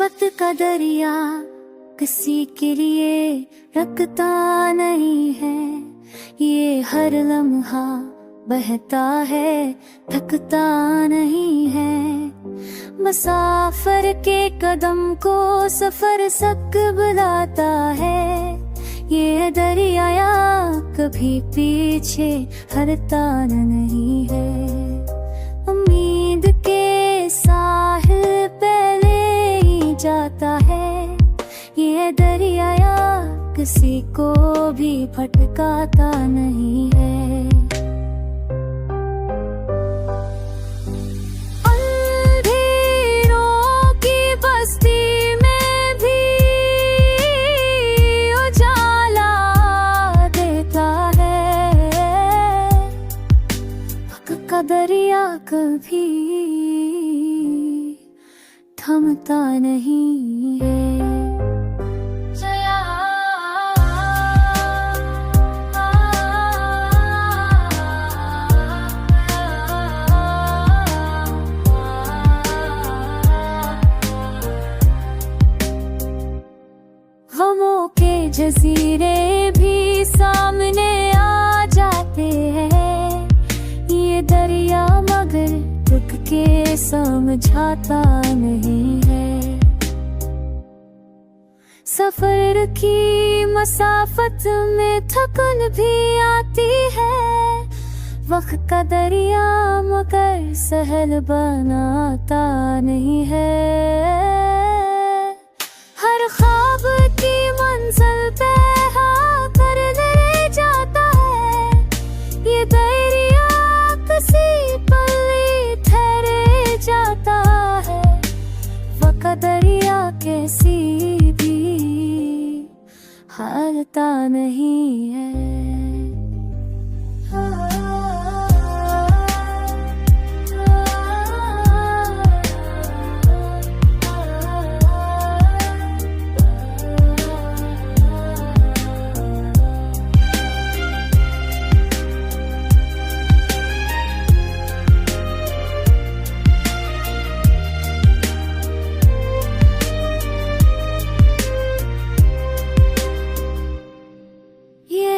मोहब्बत का दरिया किसी के लिए रखता नहीं है, ये हर लम्हा बहता है, थकता नहीं है। मुसाफिर के कदम को सफर सक बुलाता है, ये दरिया कभी पीछे हटता नहीं है। उम्मीद के साहिल पहले ही जाता है, ये दरिया किसी को भी भटकाता नहीं है। दरिया कभी थमता नहीं है। गमों के जजीरे भी सामने आ जाते हैं, ये दरिया मगर रुक के समझाता नहीं है। सफर की मसाफत में थकन भी आती है, वक्त का दरिया मगर सहल बनाता नहीं है। हर ख्वाब की मंजिल पे आकर ले जाता है, ये दरिया किसी पल ठहरे जाता है। वक्त दरिया कैसी भी हालता नहीं है।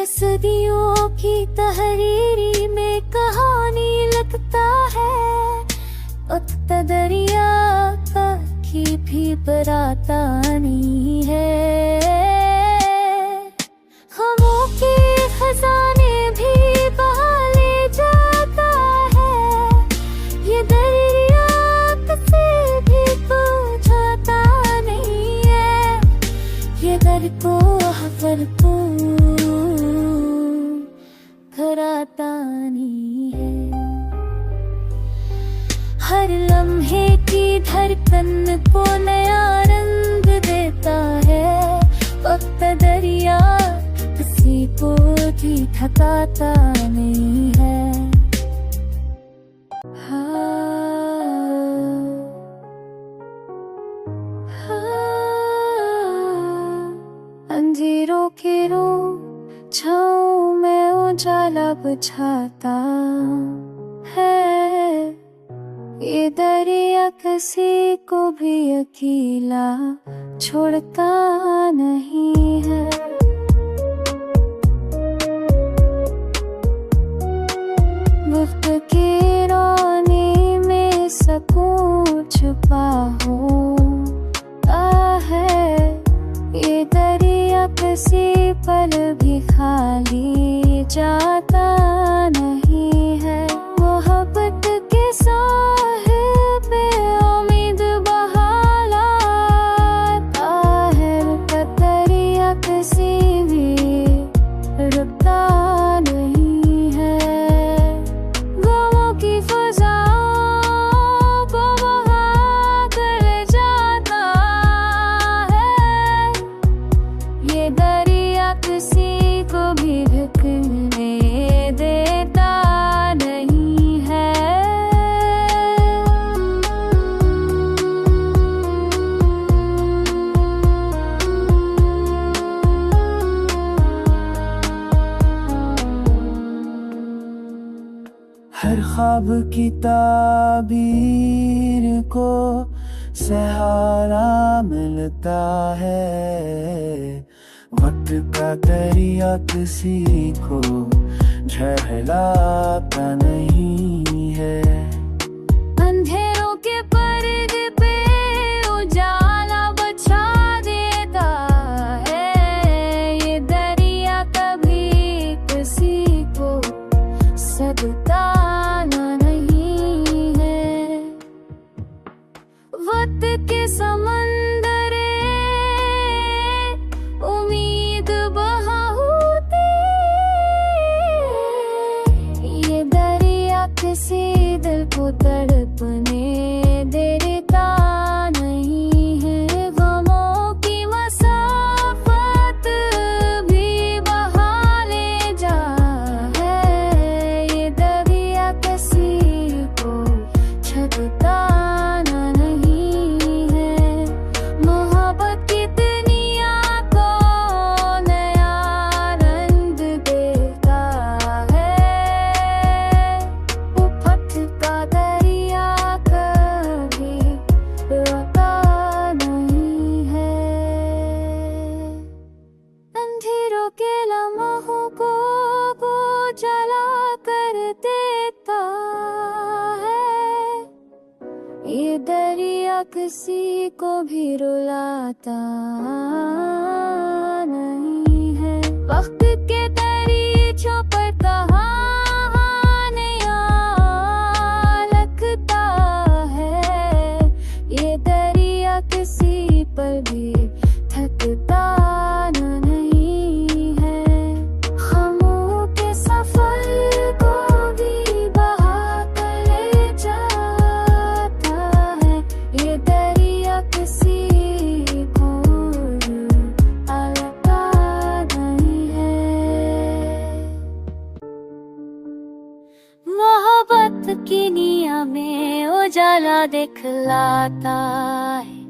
सदियों की तहरीरी में कहानी लगता है, वक्त दरिया की भी बराता नहीं है। गमों के खजाने भी बहा ले जाता है, ये दरिया किसी भी बुझाता नहीं है। ये दर को हफर को घराता नहीं है। हर लम्हे की धड़कन को नया रंग देता है, वक्त दरिया किसी को भी थकाता नहीं है। अंधेरों के रो छाँव में उजाला बुझाता है, ये दरिया किसी को भी अकेला छोड़ता नहीं है। वक्त की रोशनी में सुकून छुपा होता है, ये दरिया किसी पल भी खाली जाता नहीं है। मोहब्बत के साहिल पे उम्मीद बहा लाता है, दरिया किसी भी रुकता नहीं है। गमों की फज़ाओं को बहा कर ले जाता है, ये दरिया किसी को भी ढकने देता नहीं है। हर ख्वाब की ताबीर को सहारा मिलता है। वक्त का दरिया किसी को झहलाता नहीं है। अंधेरों के पर्दे पे उजाला बचा देता है। ये दरिया कभी किसी को सताता नहीं है। वक्त के समंदर उम्मीद बहाती, ये दरिया किसी दिल को तड़पने देता नहीं है। गमों की मसाफत भी बहा ले जा है। ये दरिया किसी को छूता नहीं है। मोहब्बत की दुनिया को नया रंग देता है। उफक का दरिया कभी रुकता नहीं है। अंधेरों के लम्हों को जला कर देता है। ये दरिया किसी को भी रुलाता नहीं है। वक्त के दरीचों पर कहानियां लिखता है। ये दरिया किसी पर भी थकता नहीं है। खामों के सफर को भी बहा कर ले जाता है। ये दरिया किसी को अलगा नहीं है। मोहब्बत की निया में उजाला दिखलाता है।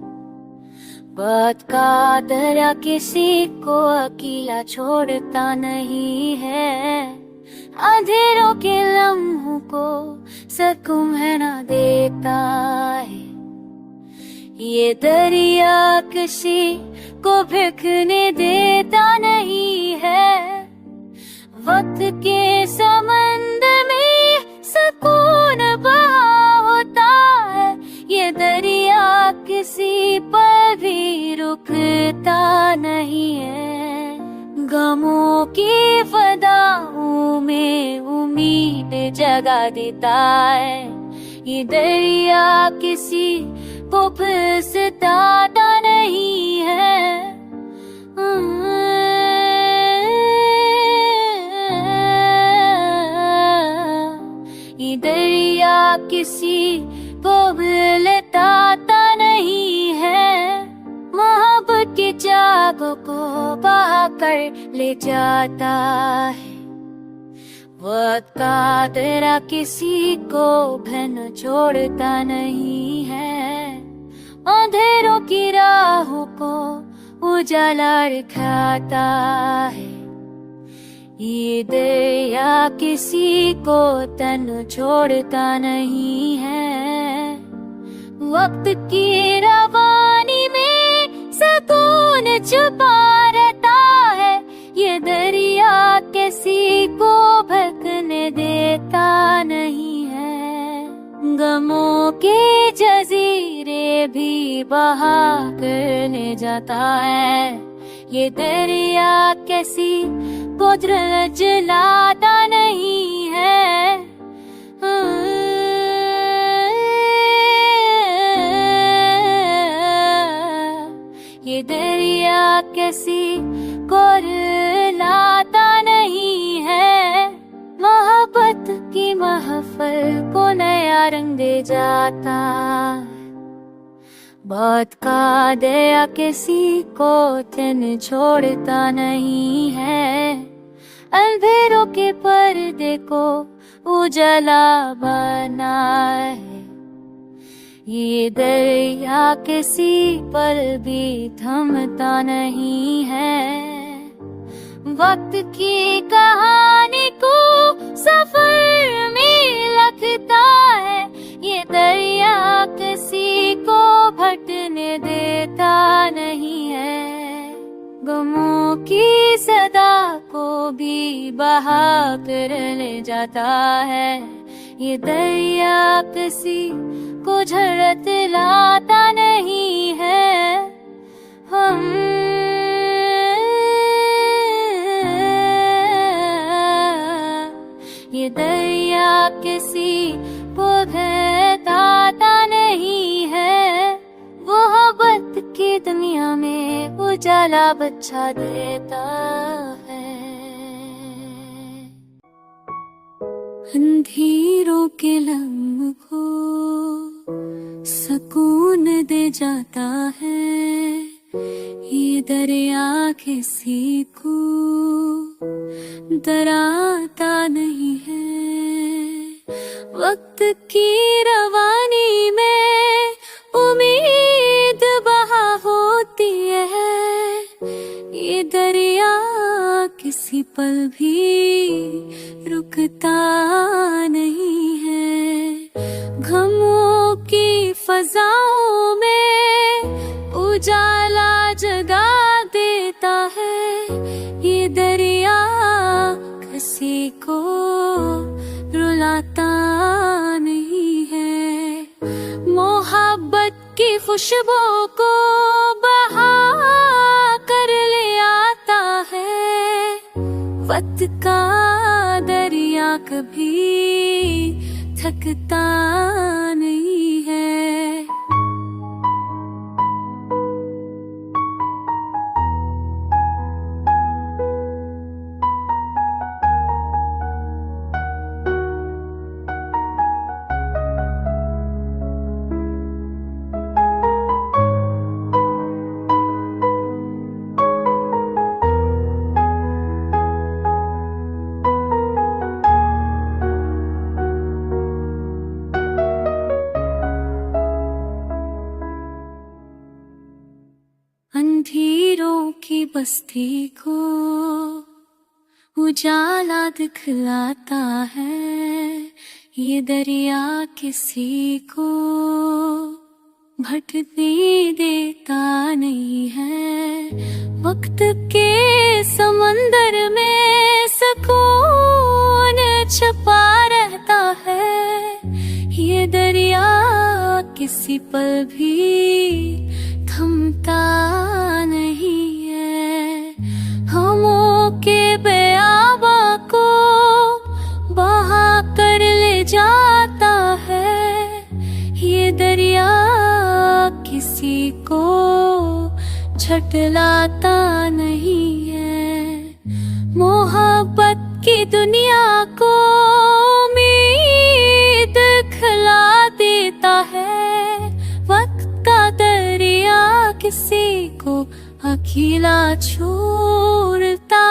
बात का दरिया किसी को अकेला छोड़ता नहीं है। अंधेरों के लम्हों को सुकून है ना देता है। ये दरिया किसी को भीगने देता नहीं है। वक्त के समंदर में सुकून बहा होता है। ये दरिया किसी पर भी रुकता नहीं है। गमों की फदाओं में उम्मीद जगा देता है। ये दरिया किसी को फिर सताता नहीं है। ये दरिया किसी को मिलता नहीं है। मोहब्बत की जागों को बहा कर ले जाता है। वक्त का दरिया किसी को भन छोड़ता नहीं है। अंधेरों की राहों को उजाला दिखाता है। ये दरिया किसी को तन छोड़ता नहीं है। वक्त की रवानी में सुकून छुपा रहता है। ये दरिया किसी को भटकने देता नहीं है। गमों के जजीरे भी बहा कर ले जाता है। ये दरिया किसी को जलाता नहीं है। ये दरिया किसी को रुलाता नहीं है। मोहब्बत की महफिल को नया रंग दे जाता। बात का दरिया किसी को तन छोड़ता नहीं है। अंधेरों के पर्दे को उजाला बना है। ये दरिया किसी पर भी थमता नहीं है। वक्त की कहानी को सफर में लिखता है। ये दरिया किसी को भटकने देता की सदा को भी बहा कर ले जाता है। ये दरिया किसी को झड़त लाता नहीं है। हम ये दरिया किसी को बहताता नहीं है। वो मोहब्बत की दुनिया में उजाला बच्चा देता है। अंधेरों के लम्हों को सुकून दे जाता है। ये दरिया किसी को डराता नहीं है। वक्त की रवानी में उम्मीद बहा होती है। ये दरिया किसी पल भी रुकता नहीं है। गमों की फजाओं में उजाला जगा देता है। ये दरिया किसी को रुलाता नहीं है। मोहब्बत की खुशबू को बहा कर ले आता है। वक्त का दरिया कभी थकता नहीं है। अंधेरों की बस्ती को उजाला दिखलाता है। ये दरिया किसी को भटकने देता नहीं है। वक्त के समंदर में सुकून छुपा रहता है। ये दरिया किसी पल भी थमता नहीं है। हमों के बेआबा को बहा कर ले जाता है। ये दरिया किसी को झटलाता नहीं है। मोहब्बत की दुनिया को उम्मीद खिला देता है। वक्त का दरिया किसी को अकेला छोड़ता